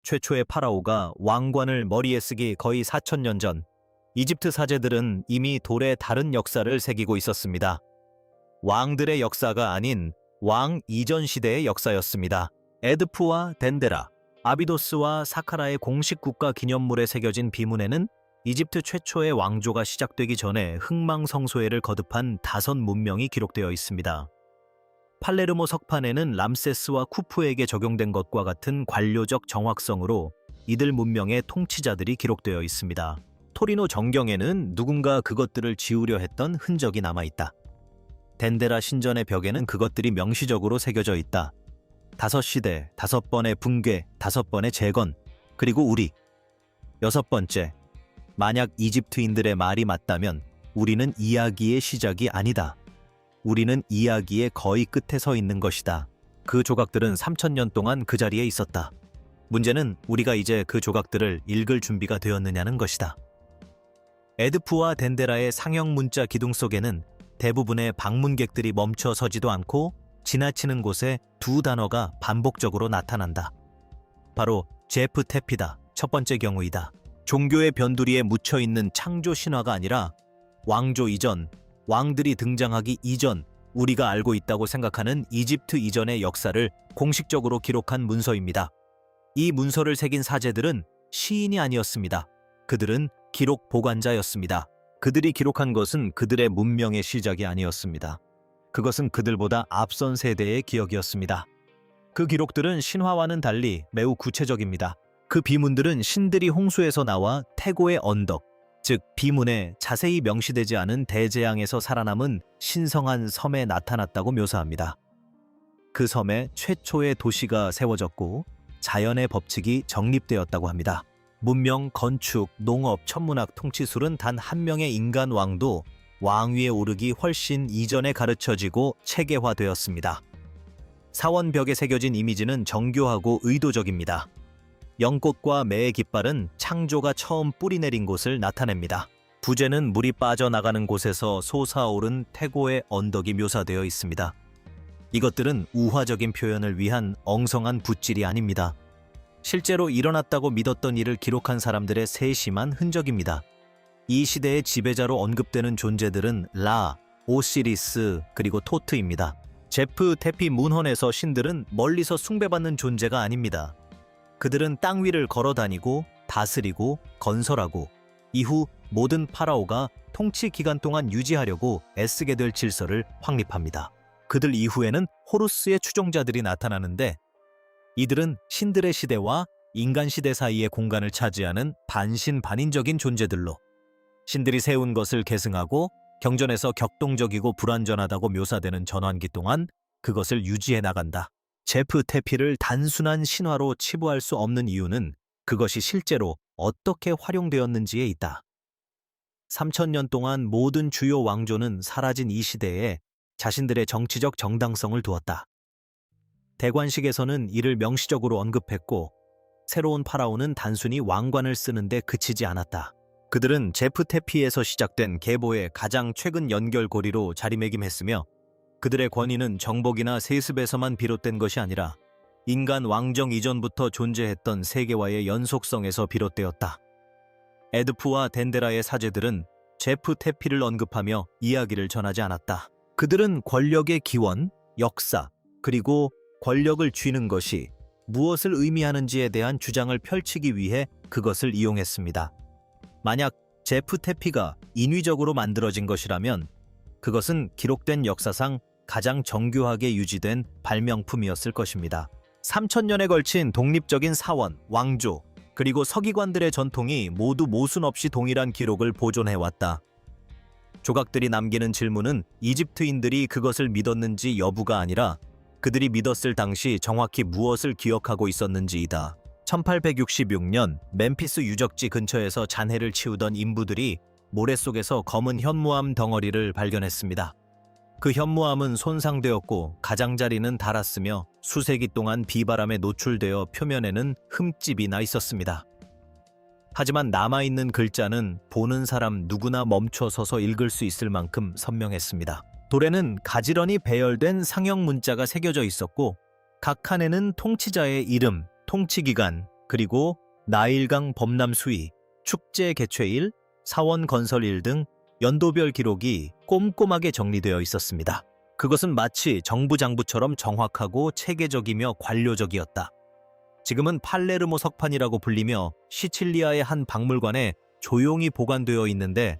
최초의 파라오가 왕관을 머리에 쓰기 거의 4,000년 전, 이집트 사제들은 이미 돌에 다른 역사를 새기고 있었습니다. 왕들의 역사가 아닌 왕 이전 시대의 역사였습니다. 에드푸와 덴데라, 아비도스와 사카라의 공식 국가 기념물에 새겨진 비문에는 이집트 최초의 왕조가 시작되기 전에 흥망성쇠를 거듭한 5 문명이 기록되어 있습니다. 팔레르모 석판에는 람세스와 쿠푸에게 적용된 것과 같은 관료적 정확성으로 이들 문명의 통치자들이 기록되어 있습니다. 토리노 정경에는 누군가 그것들을 지우려 했던 흔적이 남아있다. 덴데라 신전의 벽에는 그것들이 명시적으로 새겨져 있다. 5시대, 5번의 붕괴, 5번의 재건, 그리고 우리. 6번째, 만약 이집트인들의 말이 맞다면 우리는 이야기의 시작이 아니다. 우리는 이야기의 거의 끝에 서 있는 것이다. 그 조각들은 3,000년 동안 그 자리에 있었다. 문제는 우리가 이제 그 조각들을 읽을 준비가 되었느냐는 것이다. 에드푸와 덴데라의 상형 문자 기둥 속에는 대부분의 방문객들이 멈춰 서지도 않고 지나치는 곳에 2 단어가 반복적으로 나타난다. 바로 제프 테피다. 첫 번째 경우이다. 종교의 변두리에 묻혀있는 창조 신화가 아니라 왕조 이전, 왕들이 등장하기 이전, 우리가 알고 있다고 생각하는 이집트 이전의 역사를 공식적으로 기록한 문서입니다. 이 문서를 새긴 사제들은 시인이 아니었습니다. 그들은 기록 보관자였습니다. 그들이 기록한 것은 그들의 문명의 시작이 아니었습니다. 그것은 그들보다 앞선 세대의 기억이었습니다. 그 기록들은 신화와는 달리 매우 구체적입니다. 그 비문들은 신들이 홍수에서 나와 태고의 언덕, 즉 비문에 자세히 명시되지 않은 대재앙에서 살아남은 신성한 섬에 나타났다고 묘사합니다. 그 섬에 최초의 도시가 세워졌고 자연의 법칙이 정립되었다고 합니다. 문명, 건축, 농업, 천문학, 통치술은 단 한 명의 인간 왕도 왕위에 오르기 훨씬 이전에 가르쳐지고 체계화되었습니다. 사원벽에 새겨진 이미지는 정교하고 의도적입니다. 연꽃과 매의 깃발은 창조가 처음 뿌리내린 곳을 나타냅니다. 부제는 물이 빠져나가는 곳에서 솟아오른 태고의 언덕이 묘사되어 있습니다. 이것들은 우화적인 표현을 위한 엉성한 붓질이 아닙니다. 실제로 일어났다고 믿었던 일을 기록한 사람들의 세심한 흔적입니다. 이 시대의 지배자로 언급되는 존재들은 라, 오시리스, 그리고 토트입니다. 제프 테피 문헌에서 신들은 멀리서 숭배받는 존재가 아닙니다. 그들은 땅 위를 걸어다니고 다스리고 건설하고 이후 모든 파라오가 통치 기간 동안 유지하려고 애쓰게 될 질서를 확립합니다. 그들 이후에는 호루스의 추종자들이 나타나는데 이들은 신들의 시대와 인간 시대 사이의 공간을 차지하는 반신반인적인 존재들로 신들이 세운 것을 계승하고 경전에서 격동적이고 불완전하다고 묘사되는 전환기 동안 그것을 유지해 나간다. 제프 테피를 단순한 신화로 치부할 수 없는 이유는 그것이 실제로 어떻게 활용되었는지에 있다. 3,000년 동안 모든 주요 왕조는 사라진 이 시대에 자신들의 정치적 정당성을 두었다. 대관식에서는 이를 명시적으로 언급했고 새로운 파라오는 단순히 왕관을 쓰는데 그치지 않았다. 그들은 제프 테피에서 시작된 계보의 가장 최근 연결고리로 자리매김했으며 그들의 권위는 정복이나 세습에서만 비롯된 것이 아니라 인간 왕정 이전부터 존재했던 세계와의 연속성에서 비롯되었다. 에드푸와 덴데라의 사제들은 제프 테피를 언급하며 이야기를 전하지 않았다. 그들은 권력의 기원, 역사, 그리고 권력을 쥐는 것이 무엇을 의미하는지에 대한 주장을 펼치기 위해 그것을 이용했습니다. 만약 제프 테피가 인위적으로 만들어진 것이라면 그것은 기록된 역사상 가장 정교하게 유지된 발명품이었을 것입니다. 3,000년에 걸친 독립적인 사원, 왕조, 그리고 서기관들의 전통이 모두 모순 없이 동일한 기록을 보존해왔다. 조각들이 남기는 질문은 이집트인들이 그것을 믿었는지 여부가 아니라 그들이 믿었을 당시 정확히 무엇을 기억하고 있었는지이다. 1866년 멤피스 유적지 근처에서 잔해를 치우던 인부들이 모래 속에서 검은 현무암 덩어리를 발견했습니다. 그 현무암은 손상되었고 가장자리는 닳았으며 수세기 동안 비바람에 노출되어 표면에는 흠집이 나 있었습니다. 하지만 남아있는 글자는 보는 사람 누구나 멈춰서서 읽을 수 있을 만큼 선명했습니다. 돌에는 가지런히 배열된 상형 문자가 새겨져 있었고 각 칸에는 통치자의 이름, 통치기간, 그리고 나일강 범람 수위, 축제 개최일, 사원 건설일 등 연도별 기록이 꼼꼼하게 정리되어 있었습니다. 그것은 마치 정부 장부처럼 정확하고 체계적이며 관료적이었다. 지금은 팔레르모 석판이라고 불리며 시칠리아의 한 박물관에 조용히 보관되어 있는데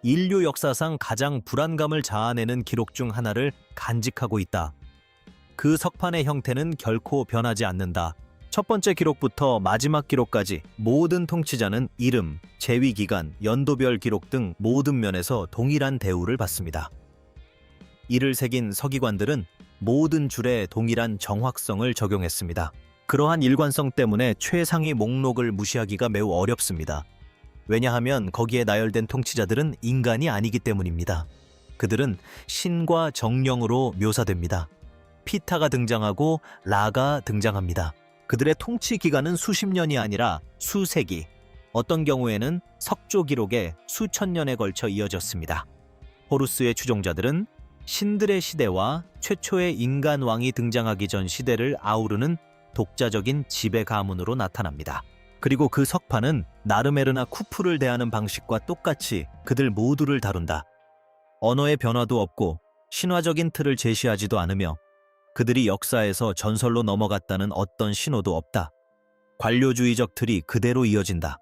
인류 역사상 가장 불안감을 자아내는 기록 중 하나를 간직하고 있다. 그 석판의 형태는 결코 변하지 않는다. 첫 번째 기록부터 마지막 기록까지 모든 통치자는 이름, 재위기간, 연도별 기록 등 모든 면에서 동일한 대우를 받습니다. 이를 새긴 서기관들은 모든 줄에 동일한 정확성을 적용했습니다. 그러한 일관성 때문에 최상위 목록을 무시하기가 매우 어렵습니다. 왜냐하면 거기에 나열된 통치자들은 인간이 아니기 때문입니다. 그들은 신과 정령으로 묘사됩니다. 피타가 등장하고 라가 등장합니다. 그들의 통치 기간은 수십 년이 아니라 수세기, 어떤 경우에는 석조 기록에 수천 년에 걸쳐 이어졌습니다. 호루스의 추종자들은 신들의 시대와 최초의 인간 왕이 등장하기 전 시대를 아우르는 독자적인 지배 가문으로 나타납니다. 그리고 그 석판은 나르메르나 쿠프를 대하는 방식과 똑같이 그들 모두를 다룬다. 언어의 변화도 없고 신화적인 틀을 제시하지도 않으며 그들이 역사에서 전설로 넘어갔다는 어떤 신호도 없다. 관료주의적 틀이 그대로 이어진다.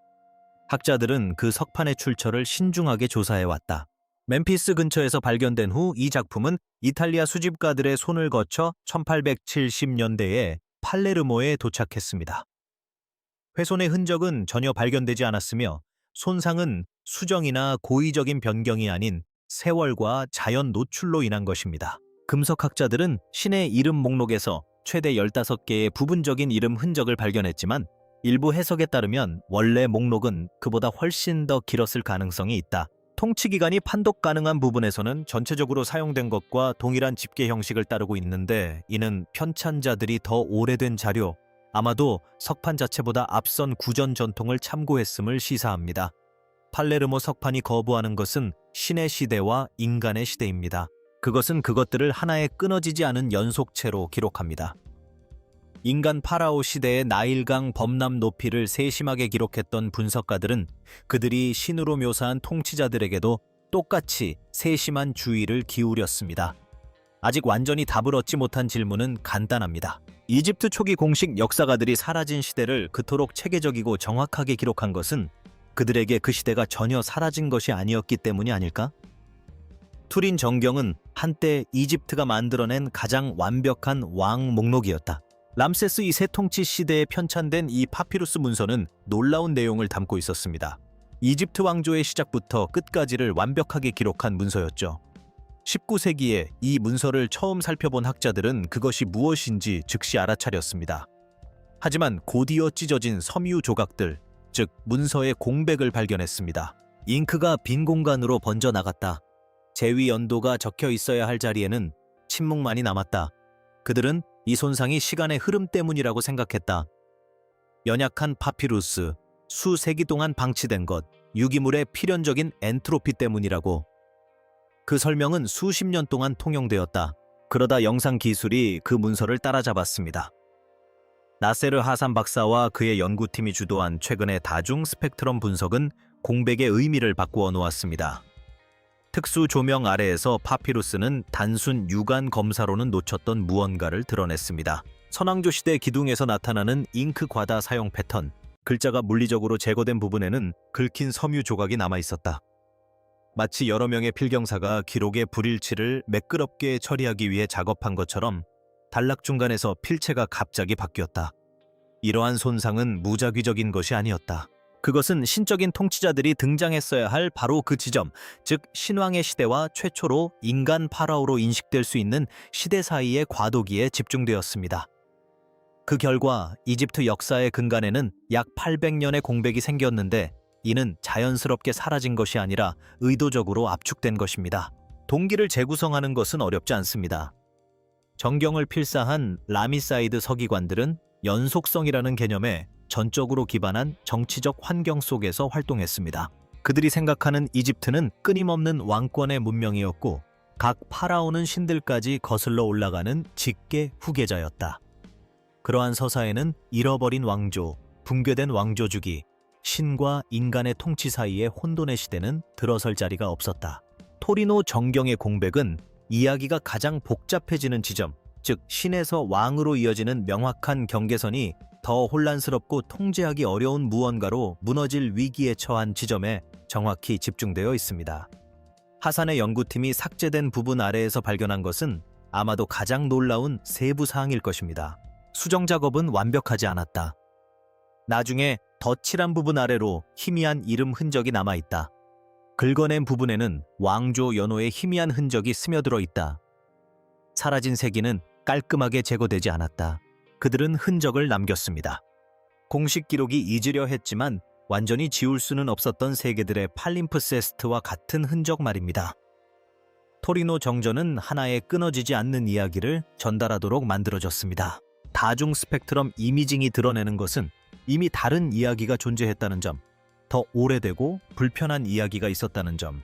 학자들은 그 석판의 출처를 신중하게 조사해왔다. 멤피스 근처에서 발견된 후 이 작품은 이탈리아 수집가들의 손을 거쳐 1870년대에 팔레르모에 도착했습니다. 훼손의 흔적은 전혀 발견되지 않았으며 손상은 수정이나 고의적인 변경이 아닌 세월과 자연 노출로 인한 것입니다. 금속학자들은 신의 이름 목록에서 최대 15개의 부분적인 이름 흔적을 발견했지만 일부 해석에 따르면 원래 목록은 그보다 훨씬 더 길었을 가능성이 있다. 통치기간이 판독 가능한 부분에서는 전체적으로 사용된 것과 동일한 집계 형식을 따르고 있는데 이는 편찬자들이 더 오래된 자료, 아마도 석판 자체보다 앞선 구전 전통을 참고했음을 시사합니다. 팔레르모 석판이 거부하는 것은 신의 시대와 인간의 시대입니다. 그것은 그것들을 하나의 끊어지지 않은 연속체로 기록합니다. 인간 파라오 시대의 나일강 범람 높이를 세심하게 기록했던 분석가들은 그들이 신으로 묘사한 통치자들에게도 똑같이 세심한 주의를 기울였습니다. 아직 완전히 답을 얻지 못한 질문은 간단합니다. 이집트 초기 공식 역사가들이 사라진 시대를 그토록 체계적이고 정확하게 기록한 것은 그들에게 그 시대가 전혀 사라진 것이 아니었기 때문이 아닐까? 투린 정경은 한때 이집트가 만들어낸 가장 완벽한 왕 목록이었다. 람세스 2세 통치 시대에 편찬된 이 파피루스 문서는 놀라운 내용을 담고 있었습니다. 이집트 왕조의 시작부터 끝까지를 완벽하게 기록한 문서였죠. 19세기에 이 문서를 처음 살펴본 학자들은 그것이 무엇인지 즉시 알아차렸습니다. 하지만 곧이어 찢어진 섬유 조각들, 즉 문서의 공백을 발견했습니다. 잉크가 빈 공간으로 번져나갔다. 제위 연도가 적혀 있어야 할 자리에는 침묵만이 남았다. 그들은 이 손상이 시간의 흐름 때문이라고 생각했다. 연약한 파피루스, 수세기 동안 방치된 것, 유기물의 필연적인 엔트로피 때문이라고. 그 설명은 수십 년 동안 통용되었다. 그러다 영상 기술이 그 문서를 따라잡았습니다. 나세르 하산 박사와 그의 연구팀이 주도한 최근의 다중 스펙트럼 분석은 공백의 의미를 바꾸어 놓았습니다. 특수 조명 아래에서 파피루스는 단순 육안 검사로는 놓쳤던 무언가를 드러냈습니다. 선왕조 시대 기둥에서 나타나는 잉크 과다 사용 패턴, 글자가 물리적으로 제거된 부분에는 긁힌 섬유 조각이 남아있었다. 마치 여러 명의 필경사가 기록의 불일치를 매끄럽게 처리하기 위해 작업한 것처럼 단락 중간에서 필체가 갑자기 바뀌었다. 이러한 손상은 무작위적인 것이 아니었다. 그것은 신적인 통치자들이 등장했어야 할 바로 그 지점, 즉 신왕의 시대와 최초로 인간 파라오로 인식될 수 있는 시대 사이의 과도기에 집중되었습니다. 그 결과 이집트 역사의 근간에는 약 800년의 공백이 생겼는데 이는 자연스럽게 사라진 것이 아니라 의도적으로 압축된 것입니다. 동기를 재구성하는 것은 어렵지 않습니다. 정경을 필사한 라미사이드 서기관들은 연속성이라는 개념에 전적으로 기반한 정치적 환경 속에서 활동했습니다. 그들이 생각하는 이집트는 끊임없는 왕권의 문명이었고 각 파라오는 신들까지 거슬러 올라가는 직계 후계자였다. 그러한 서사에는 잃어버린 왕조, 붕괴된 왕조 주기, 신과 인간의 통치 사이의 혼돈의 시대는 들어설 자리가 없었다. 토리노 정경의 공백은 이야기가 가장 복잡해지는 지점, 즉 신에서 왕으로 이어지는 명확한 경계선이 더 혼란스럽고 통제하기 어려운 무언가로 무너질 위기에 처한 지점에 정확히 집중되어 있습니다. 하산의 연구팀이 삭제된 부분 아래에서 발견한 것은 아마도 가장 놀라운 세부 사항일 것입니다. 수정 작업은 완벽하지 않았다. 나중에 덧칠한 부분 아래로 희미한 이름 흔적이 남아있다. 긁어낸 부분에는 왕조 연호의 희미한 흔적이 스며들어 있다. 사라진 세기는 깔끔하게 제거되지 않았다. 그들은 흔적을 남겼습니다. 공식 기록이 잊으려 했지만 완전히 지울 수는 없었던 세계들의 팔림프세스트와 같은 흔적 말입니다. 토리노 정전은 하나의 끊어지지 않는 이야기를 전달하도록 만들어졌습니다. 다중 스펙트럼 이미징이 드러내는 것은 이미 다른 이야기가 존재했다는 점, 더 오래되고 불편한 이야기가 있었다는 점,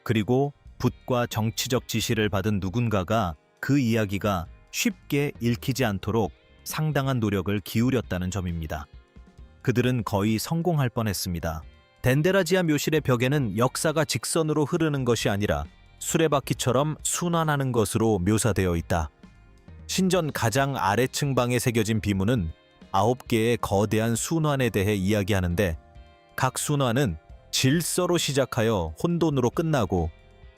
그리고 붓과 정치적 지시를 받은 누군가가 그 이야기가 쉽게 읽히지 않도록 상당한 노력을 기울였다는 점입니다. 그들은 거의 성공할 뻔했습니다. 덴데라지아 묘실의 벽에는 역사가 직선으로 흐르는 것이 아니라 수레바퀴처럼 순환하는 것으로 묘사되어 있다. 신전 가장 아래층 방에 새겨진 비문은 9개의 거대한 순환에 대해 이야기하는데 각 순환은 질서로 시작하여 혼돈으로 끝나고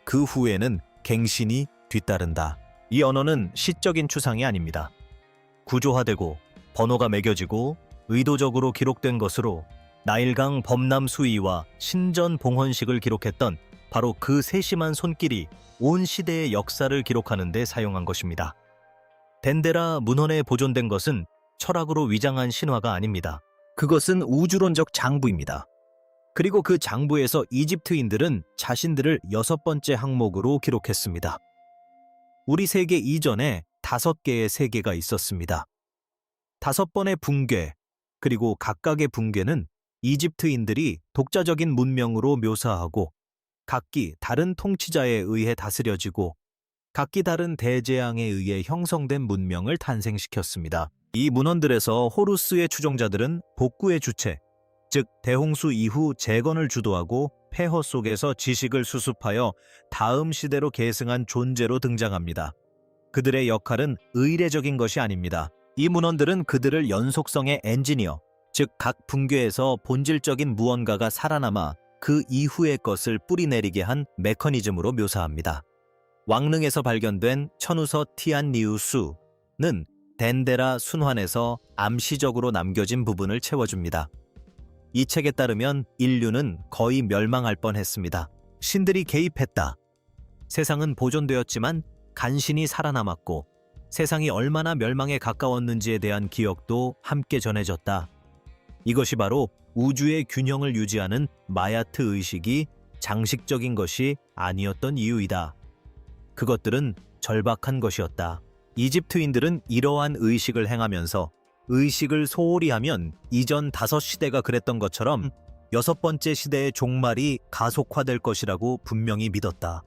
그 후에는 갱신이 뒤따른다. 이 언어는 시적인 추상이 아닙니다. 구조화되고 번호가 매겨지고 의도적으로 기록된 것으로 나일강 범람 수위와 신전 봉헌식을 기록했던 바로 그 세심한 손길이 온 시대의 역사를 기록하는 데 사용한 것입니다. 덴데라 문헌에 보존된 것은 철학으로 위장한 신화가 아닙니다. 그것은 우주론적 장부입니다. 그리고 그 장부에서 이집트인들은 자신들을 6번째 항목으로 기록했습니다. 우리 세계 이전에 5개의 세계가 있었습니다. 5번의 붕괴, 그리고 각각의 붕괴는 이집트인들이 독자적인 문명으로 묘사하고 각기 다른 통치자에 의해 다스려지고 각기 다른 대재앙에 의해 형성된 문명을 탄생시켰습니다. 이 문헌들에서 호루스의 추종자들은 복구의 주체, 즉 대홍수 이후 재건을 주도하고 폐허 속에서 지식을 수습하여 다음 시대로 계승한 존재로 등장합니다. 그들의 역할은 의례적인 것이 아닙니다. 이 문헌들은 그들을 연속성의 엔지니어, 즉 각 붕괴에서 본질적인 무언가가 살아남아 그 이후의 것을 뿌리내리게 한 메커니즘으로 묘사합니다. 왕릉에서 발견된 천우서 티안니우수는 덴데라 순환에서 암시적으로 남겨진 부분을 채워줍니다. 이 책에 따르면 인류는 거의 멸망할 뻔했습니다. 신들이 개입했다. 세상은 보존되었지만 간신히 살아남았고 세상이 얼마나 멸망에 가까웠는지에 대한 기억도 함께 전해졌다. 이것이 바로 우주의 균형을 유지하는 마야트 의식이 장식적인 것이 아니었던 이유이다. 그것들은 절박한 것이었다. 이집트인들은 이러한 의식을 행하면서 의식을 소홀히 하면 이전 5시대가 그랬던 것처럼 6번째 시대의 종말이 가속화될 것이라고 분명히 믿었다.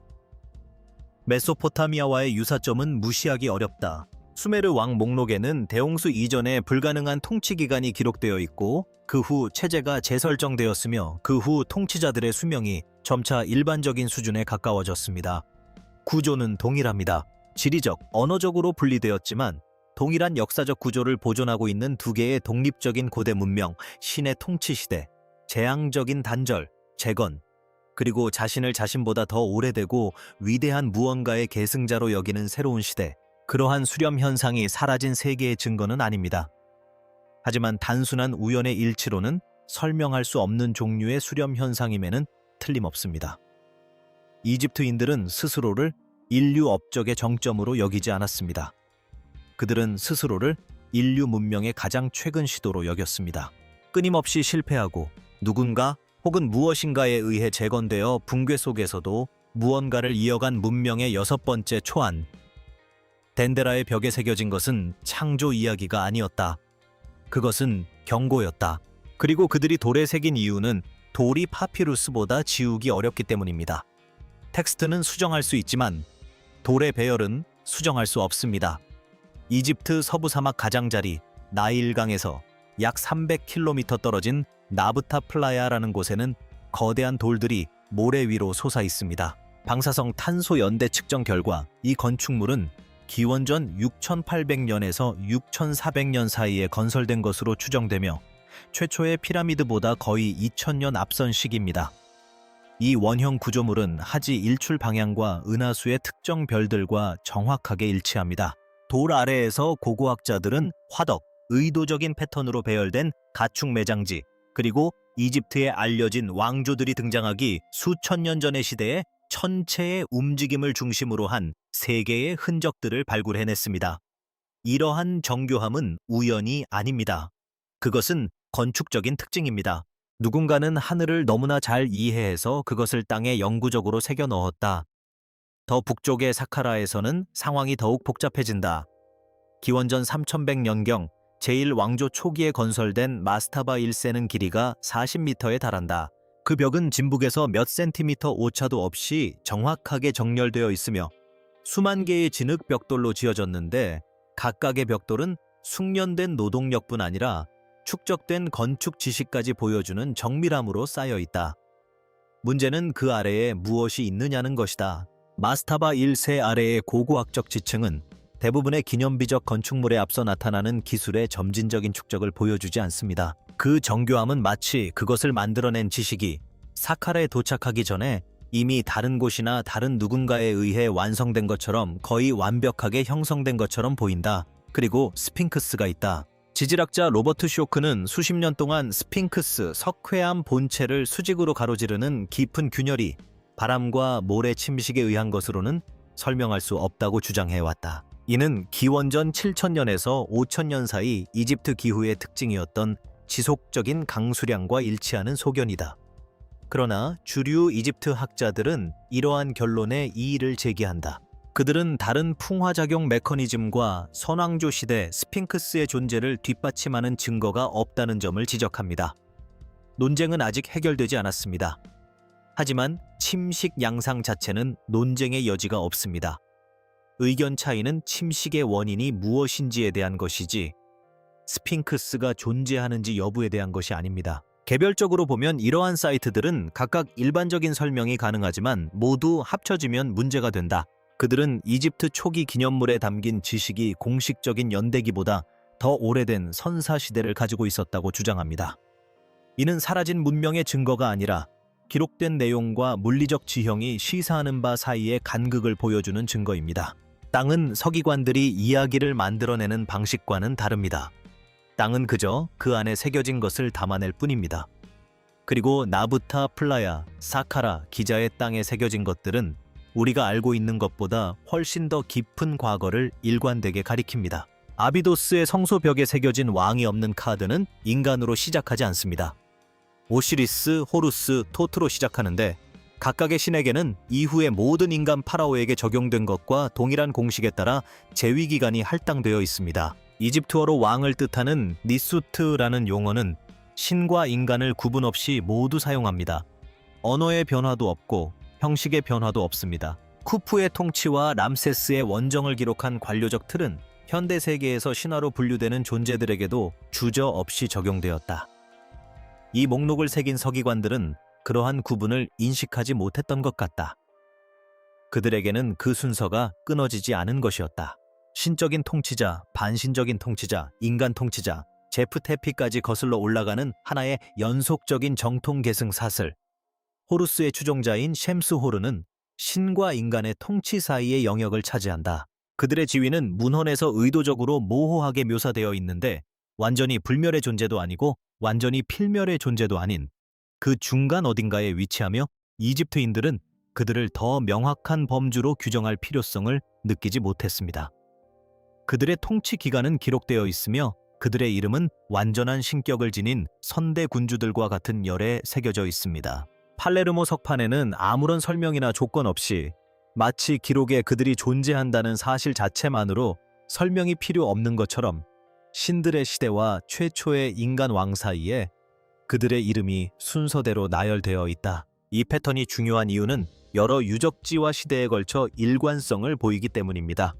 메소포타미아와의 유사점은 무시하기 어렵다. 수메르 왕 목록에는 대홍수 이전에 불가능한 통치 기간이 기록되어 있고 그 후 체제가 재설정되었으며 그 후 통치자들의 수명이 점차 일반적인 수준에 가까워졌습니다. 구조는 동일합니다. 지리적, 언어적으로 분리되었지만 동일한 역사적 구조를 보존하고 있는 2개의 독립적인 고대 문명, 신의 통치 시대, 재앙적인 단절, 재건, 그리고 자신을 자신보다 더 오래되고 위대한 무언가의 계승자로 여기는 새로운 시대, 그러한 수렴 현상이 사라진 세계의 증거는 아닙니다. 하지만 단순한 우연의 일치로는 설명할 수 없는 종류의 수렴 현상임에는 틀림없습니다. 이집트인들은 스스로를 인류 업적의 정점으로 여기지 않았습니다. 그들은 스스로를 인류 문명의 가장 최근 시도로 여겼습니다. 끊임없이 실패하고 누군가 혹은 무엇인가에 의해 재건되어 붕괴 속에서도 무언가를 이어간 문명의 6번째 초안. 덴데라의 벽에 새겨진 것은 창조 이야기가 아니었다. 그것은 경고였다. 그리고 그들이 돌에 새긴 이유는 돌이 파피루스보다 지우기 어렵기 때문입니다. 텍스트는 수정할 수 있지만 돌의 배열은 수정할 수 없습니다. 이집트 서부 사막 가장자리 나일강에서 약 300km 떨어진 나브타 플라야라는 곳에는 거대한 돌들이 모래 위로 솟아 있습니다. 방사성 탄소 연대 측정 결과 이 건축물은 기원전 6800년에서 6400년 사이에 건설된 것으로 추정되며 최초의 피라미드보다 거의 2000년 앞선 시기입니다. 이 원형 구조물은 하지 일출 방향과 은하수의 특정 별들과 정확하게 일치합니다. 돌 아래에서 고고학자들은 화덕, 의도적인 패턴으로 배열된 가축 매장지, 그리고 이집트에 알려진 왕조들이 등장하기 수천 년 전의 시대에 천체의 움직임을 중심으로 한 세계의 흔적들을 발굴해냈습니다. 이러한 정교함은 우연이 아닙니다. 그것은 건축적인 특징입니다. 누군가는 하늘을 너무나 잘 이해해서 그것을 땅에 영구적으로 새겨 넣었다. 더 북쪽의 사카라에서는 상황이 더욱 복잡해진다. 기원전 3100년경 제1왕조 초기에 건설된 마스타바 1세는 길이가 40m에 달한다. 그 벽은 진북에서 몇 센티미터 오차도 없이 정확하게 정렬되어 있으며 수만 개의 진흙 벽돌로 지어졌는데 각각의 벽돌은 숙련된 노동력뿐 아니라 축적된 건축 지식까지 보여주는 정밀함으로 쌓여 있다. 문제는 그 아래에 무엇이 있느냐는 것이다. 마스타바 1세 아래의 고고학적 지층은 대부분의 기념비적 건축물에 앞서 나타나는 기술의 점진적인 축적을 보여주지 않습니다. 그 정교함은 마치 그것을 만들어낸 지식이 사카라에 도착하기 전에 이미 다른 곳이나 다른 누군가에 의해 완성된 것처럼 거의 완벽하게 형성된 것처럼 보인다. 그리고 스핑크스가 있다. 지질학자 로버트 쇼크는 수십 년 동안 스핑크스 석회암 본체를 수직으로 가로지르는 깊은 균열이 바람과 모래 침식에 의한 것으로는 설명할 수 없다고 주장해왔다. 이는 기원전 7000년에서 5000년 사이 이집트 기후의 특징이었던 지속적인 강수량과 일치하는 소견이다. 그러나 주류 이집트 학자들은 이러한 결론에 이의를 제기한다. 그들은 다른 풍화작용 메커니즘과 선왕조 시대 스핑크스의 존재를 뒷받침하는 증거가 없다는 점을 지적합니다. 논쟁은 아직 해결되지 않았습니다. 하지만 침식 양상 자체는 논쟁의 여지가 없습니다. 의견 차이는 침식의 원인이 무엇인지에 대한 것이지 스핑크스가 존재하는지 여부에 대한 것이 아닙니다. 개별적으로 보면 이러한 사이트들은 각각 일반적인 설명이 가능하지만 모두 합쳐지면 문제가 된다. 그들은 이집트 초기 기념물에 담긴 지식이 공식적인 연대기보다 더 오래된 선사시대를 가지고 있었다고 주장합니다. 이는 사라진 문명의 증거가 아니라 기록된 내용과 물리적 지형이 시사하는 바 사이의 간극을 보여주는 증거입니다. 땅은 서기관들이 이야기를 만들어내는 방식과는 다릅니다. 땅은 그저 그 안에 새겨진 것을 담아낼 뿐입니다. 그리고 나부타 플라야, 사카라, 기자의 땅에 새겨진 것들은 우리가 알고 있는 것보다 훨씬 더 깊은 과거를 일관되게 가리킵니다. 아비도스의 성소벽에 새겨진 왕이 없는 카드는 인간으로 시작하지 않습니다. 오시리스, 호루스, 토트로 시작하는데 각각의 신에게는 이후의 모든 인간 파라오에게 적용된 것과 동일한 공식에 따라 재위기간이 할당되어 있습니다. 이집트어로 왕을 뜻하는 니수트라는 용어는 신과 인간을 구분 없이 모두 사용합니다. 언어의 변화도 없고 형식의 변화도 없습니다. 쿠프의 통치와 람세스의 원정을 기록한 관료적 틀은 현대 세계에서 신화로 분류되는 존재들에게도 주저없이 적용되었다. 이 목록을 새긴 서기관들은 그러한 구분을 인식하지 못했던 것 같다. 그들에게는 그 순서가 끊어지지 않은 것이었다. 신적인 통치자, 반신적인 통치자, 인간 통치자, 제프테피까지 거슬러 올라가는 하나의 연속적인 정통 계승 사슬. 호루스의 추종자인 셴스호르는 신과 인간의 통치 사이의 영역을 차지한다. 그들의 지위는 문헌에서 의도적으로 모호하게 묘사되어 있는데 완전히 불멸의 존재도 아니고 완전히 필멸의 존재도 아닌 그 중간 어딘가에 위치하며 이집트인들은 그들을 더 명확한 범주로 규정할 필요성을 느끼지 못했습니다. 그들의 통치 기간은 기록되어 있으며 그들의 이름은 완전한 신격을 지닌 선대 군주들과 같은 열에 새겨져 있습니다. 팔레르모 석판에는 아무런 설명이나 조건 없이 마치 기록에 그들이 존재한다는 사실 자체만으로 설명이 필요 없는 것처럼 신들의 시대와 최초의 인간 왕 사이에 그들의 이름이 순서대로 나열되어 있다. 이 패턴이 중요한 이유는 여러 유적지와 시대에 걸쳐 일관성을 보이기 때문입니다.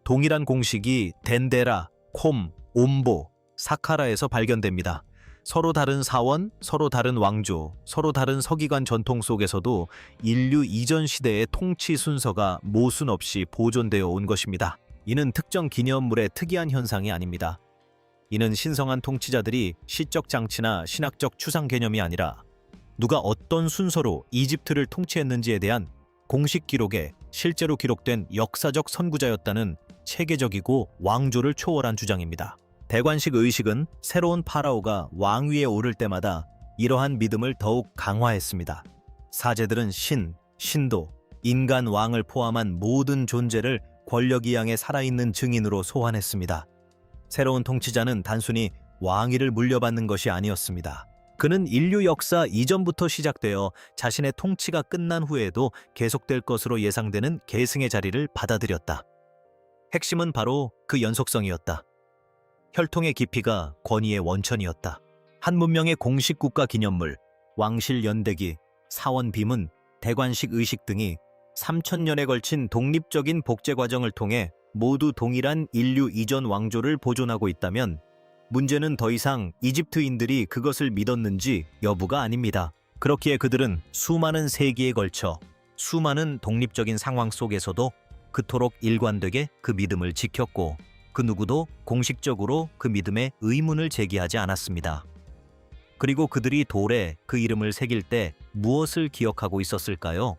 동일한 공식이 덴데라, 콤, 옴보, 사카라에서 발견됩니다. 서로 다른 사원, 서로 다른 왕조, 서로 다른 서기관 전통 속에서도 인류 이전 시대의 통치 순서가 모순 없이 보존되어 온 것입니다. 이는 특정 기념물의 특이한 현상이 아닙니다. 이는 신성한 통치자들이 시적 장치나 신학적 추상 개념이 아니라 누가 어떤 순서로 이집트를 통치했는지에 대한 공식 기록에 실제로 기록된 역사적 선구자였다는 체계적이고 왕조를 초월한 주장입니다. 대관식 의식은 새로운 파라오가 왕위에 오를 때마다 이러한 믿음을 더욱 강화했습니다. 사제들은 신, 신도, 인간 왕을 포함한 모든 존재를 권력이양의 살아있는 증인으로 소환했습니다. 새로운 통치자는 단순히 왕위를 물려받는 것이 아니었습니다. 그는 인류 역사 이전부터 시작되어 자신의 통치가 끝난 후에도 계속될 것으로 예상되는 계승의 자리를 받아들였다. 핵심은 바로 그 연속성이었다. 혈통의 깊이가 권위의 원천이었다. 한 문명의 공식 국가 기념물, 왕실 연대기, 사원 비문, 대관식 의식 등이 3000년에 걸친 독립적인 복제 과정을 통해 모두 동일한 인류 이전 왕조를 보존하고 있다면 문제는 더 이상 이집트인들이 그것을 믿었는지 여부가 아닙니다. 그렇기에 그들은 수많은 세기에 걸쳐 수많은 독립적인 상황 속에서도 그토록 일관되게 그 믿음을 지켰고 그 누구도 공식적으로 그 믿음에 의문을 제기하지 않았습니다. 그리고 그들이 돌에 그 이름을 새길 때 무엇을 기억하고 있었을까요?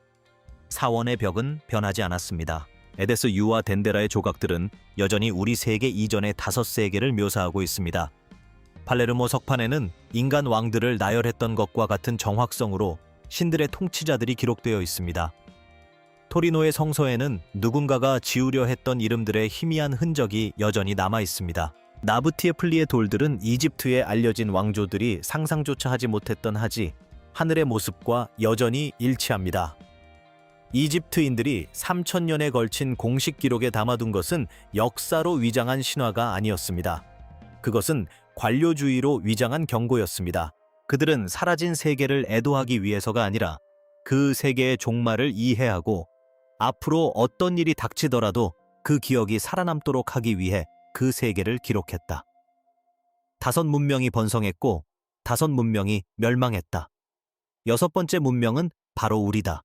사원의 벽은 변하지 않았습니다. 에데스 유와 덴데라의 조각들은 여전히 우리 세계 이전의 5세계를 묘사하고 있습니다. 팔레르모 석판에는 인간 왕들을 나열했던 것과 같은 정확성으로 신들의 통치자들이 기록되어 있습니다. 토리노의 성서에는 누군가가 지우려 했던 이름들의 희미한 흔적이 여전히 남아 있습니다. 나부티에플리의 돌들은 이집트에 알려진 왕조들이 상상조차 하지 못했던 하지, 하늘의 모습과 여전히 일치합니다. 이집트인들이 3000년에 걸친 공식 기록에 담아둔 것은 역사로 위장한 신화가 아니었습니다. 그것은 관료주의로 위장한 경고였습니다. 그들은 사라진 세계를 애도하기 위해서가 아니라 그 세계의 종말을 이해하고 앞으로 어떤 일이 닥치더라도 그 기억이 살아남도록 하기 위해 그 세계를 기록했다. 5 문명이 번성했고 5 문명이 멸망했다. 6번째 문명은 바로 우리다.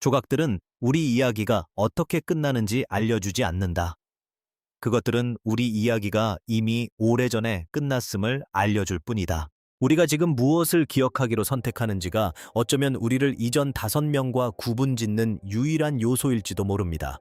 조각들은 우리 이야기가 어떻게 끝나는지 알려주지 않는다. 그것들은 우리 이야기가 이미 오래전에 끝났음을 알려줄 뿐이다. 우리가 지금 무엇을 기억하기로 선택하는지가 어쩌면 우리를 이전 5명과 구분짓는 유일한 요소일지도 모릅니다.